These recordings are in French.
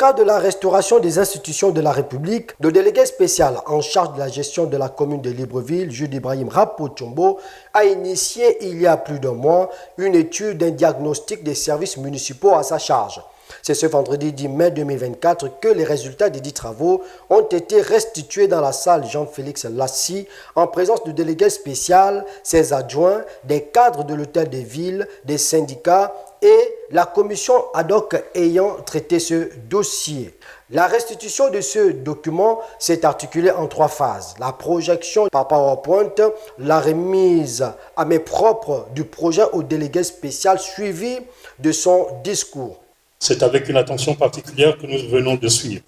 cadre de la restauration des institutions de la République, le délégué spécial en charge de la gestion de la commune de Libreville, Jude Ibrahim Rapot-Tchombo, a initié il y a plus d'un mois une étude d'un diagnostic des services municipaux à sa charge. C'est ce vendredi 10 mai 2024 que les résultats des dits travaux ont été restitués dans la salle Jean-Félix Lassi en présence du délégué spécial, ses adjoints, des cadres de l'hôtel de ville, des syndicats et la commission ad hoc ayant traité ce dossier. La restitution de ce document s'est articulée en 3 phases. La projection par PowerPoint, la remise à main propre du projet au délégué spécial suivi de son discours. C'est avec une attention particulière que nous venons de suivre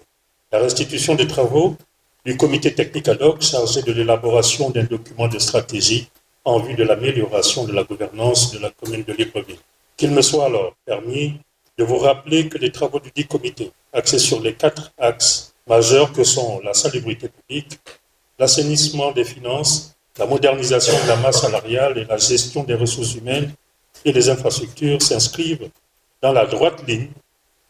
la restitution des travaux du comité technique ad hoc chargé de l'élaboration d'un document de stratégie en vue de l'amélioration de la gouvernance de la commune de Libreville. Qu'il me soit alors permis de vous rappeler que les travaux du dit comité, axés sur les 4 axes majeurs que sont la salubrité publique, l'assainissement des finances, la modernisation de la masse salariale et la gestion des ressources humaines et des infrastructures, s'inscrivent dans la droite ligne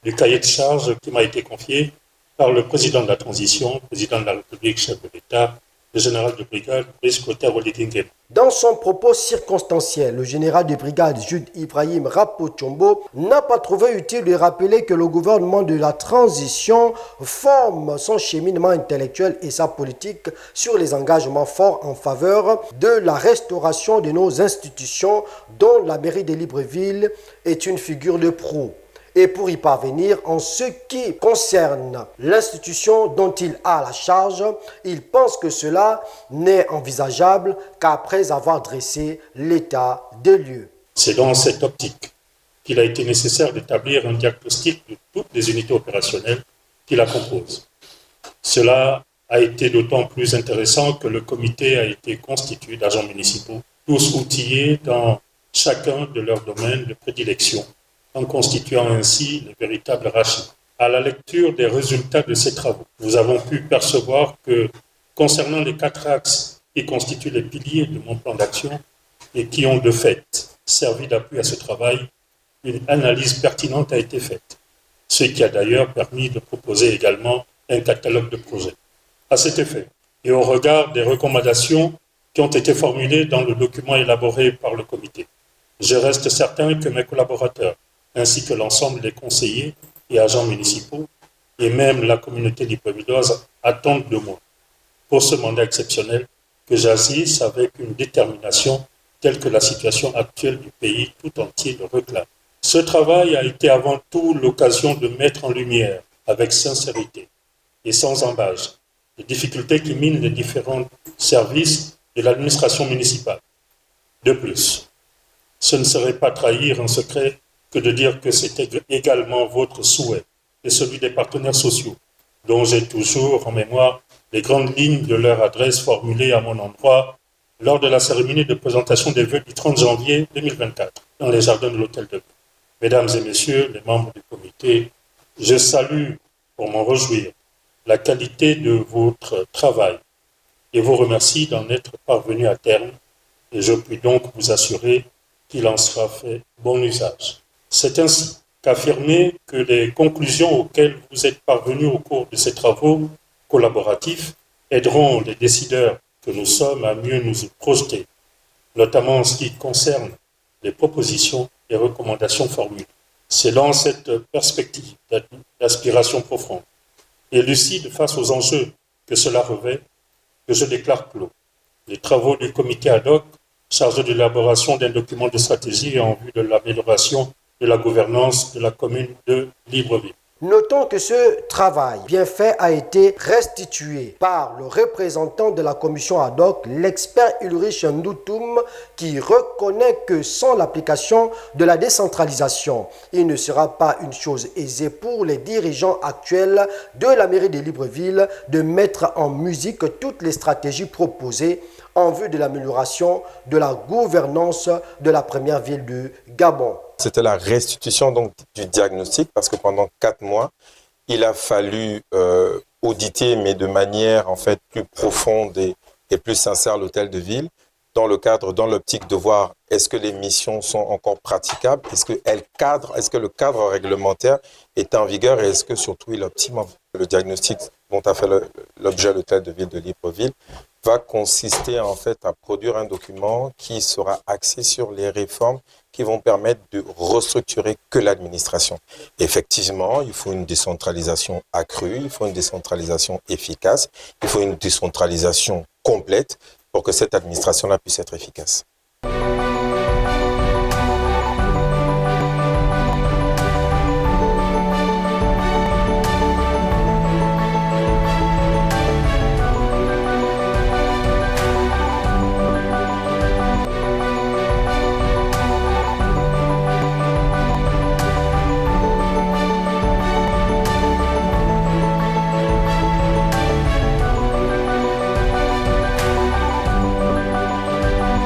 du cahier de charge qui m'a été confié par le président de la transition, président de la République, chef de l'État, le général de brigade, Brice Clotaire Oligui. Dans son propos circonstanciel, le général de brigade Jude Ibrahim Rapot-Tchombo n'a pas trouvé utile de rappeler que le gouvernement de la transition forme son cheminement intellectuel et sa politique sur les engagements forts en faveur de la restauration de nos institutions, dont la mairie de Libreville est une figure de proue. Et pour y parvenir, en ce qui concerne l'institution dont il a la charge, il pense que cela n'est envisageable qu'après avoir dressé l'état des lieux. C'est dans cette optique qu'il a été nécessaire d'établir un diagnostic de toutes les unités opérationnelles qui la composent. Cela a été d'autant plus intéressant que le comité a été constitué d'agents municipaux, tous outillés dans chacun de leurs domaines de prédilection, en constituant ainsi les véritables rachis. À la lecture des résultats de ces travaux, nous avons pu percevoir que, concernant les 4 axes qui constituent les piliers de mon plan d'action et qui ont de fait servi d'appui à ce travail, une analyse pertinente a été faite, ce qui a d'ailleurs permis de proposer également un catalogue de projets. À cet effet, et au regard des recommandations qui ont été formulées dans le document élaboré par le comité, je reste certain que mes collaborateurs, ainsi que l'ensemble des conseillers et agents municipaux, et même la communauté librevilloise attendent de moi, pour ce mandat exceptionnel, que j'agisse avec une détermination telle que la situation actuelle du pays tout entier le réclame. Ce travail a été avant tout l'occasion de mettre en lumière, avec sincérité et sans embâge, les difficultés qui minent les différents services de l'administration municipale. De plus, ce ne serait pas trahir un secret que de dire que c'était également votre souhait et celui des partenaires sociaux, dont j'ai toujours en mémoire les grandes lignes de leur adresse formulées à mon endroit lors de la cérémonie de présentation des vœux du 30 janvier 2024 dans les jardins de l'hôtel de ville. Mesdames et messieurs les membres du comité, je salue, pour m'en réjouir, la qualité de votre travail et vous remercie d'en être parvenu à terme, et je puis donc vous assurer qu'il en sera fait bon usage. C'est ainsi qu'affirmer que les conclusions auxquelles vous êtes parvenus au cours de ces travaux collaboratifs aideront les décideurs que nous sommes à mieux nous y projeter, notamment en ce qui concerne les propositions et recommandations formulées. C'est dans cette perspective d'aspiration profonde et lucide face aux enjeux que cela revêt que je déclare clos les travaux du comité ad hoc chargé de l'élaboration d'un document de stratégie en vue de l'amélioration de la gouvernance de la commune de Libreville. Notons que ce travail bien fait a été restitué par le représentant de la commission ad hoc, l'expert Ulrich Ndoutoum, qui reconnaît que sans l'application de la décentralisation, il ne sera pas une chose aisée pour les dirigeants actuels de la mairie de Libreville de mettre en musique toutes les stratégies proposées en vue de l'amélioration de la gouvernance de la première ville du Gabon. C'était la restitution donc, du diagnostic parce que pendant 4 mois, il a fallu auditer, mais de manière en fait plus profonde et plus sincère l'hôtel de ville. dans l'optique de voir est-ce que les missions sont encore praticables, est-ce que le cadre réglementaire est en vigueur et est-ce que surtout il optime le diagnostic dont a fait l'objet l'hôtel de ville de Libreville va consister en fait à produire un document qui sera axé sur les réformes qui vont permettre de restructurer que l'administration. Effectivement, il faut une décentralisation accrue, il faut une décentralisation efficace, il faut une décentralisation complète pour que cette administration-là puisse être efficace.